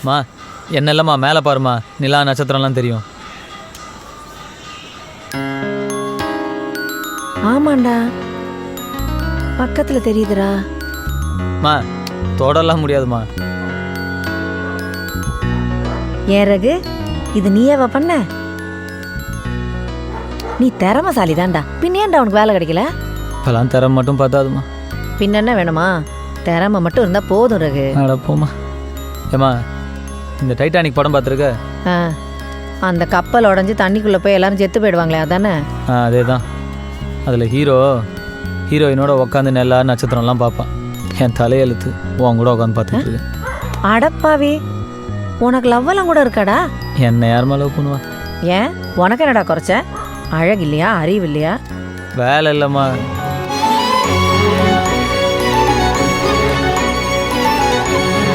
மா என்ன இல்லைம்மா மேலே பாருமா, நிலா நட்சத்திரம்லாம் தெரியும். ஆமாண்டா, பக்கத்துல தெரியுதுடா. மா தொடலாம் முடியாதுமா. ஏன் ரகு, இது நீயேவா பண்ண? நீ திறமசாலி தான்டா, பின்னேண்டா உனக்கு வேலை கிடைக்கல? இப்போலாம் திறமை மட்டும் பார்த்தாதுமா. பின்ன என்ன வேணுமா? திறமை மட்டும் இருந்தா போதும் ரகு. நடப்போமா. ஏம்மா இந்த டைட்டானிக் படம் பார்த்துருக்க? அந்த கப்பல் உடஞ்சி தண்ணிக்குள்ள போய் எல்லாரும் செத்து போயிடுவாங்களே, அதானே? அதே தான். அதில் ஹீரோயினோட உட்காந்து நிலா நட்சத்திரம்லாம் பார்ப்பான். என் தலையெழுத்து உன் கூட உட்காந்து பார்த்துட்டு இருக்கு. அடப்பாவி, உனக்கு லவ்வெல்லாம் கூட இருக்காடா? என்ன யாருமா லவ் பண்ணுவா? ஏன், உனக்கு என்னடா குறைச்ச? அழகு இல்லையா, அறிவு இல்லையா? வேலை இல்லைம்மா,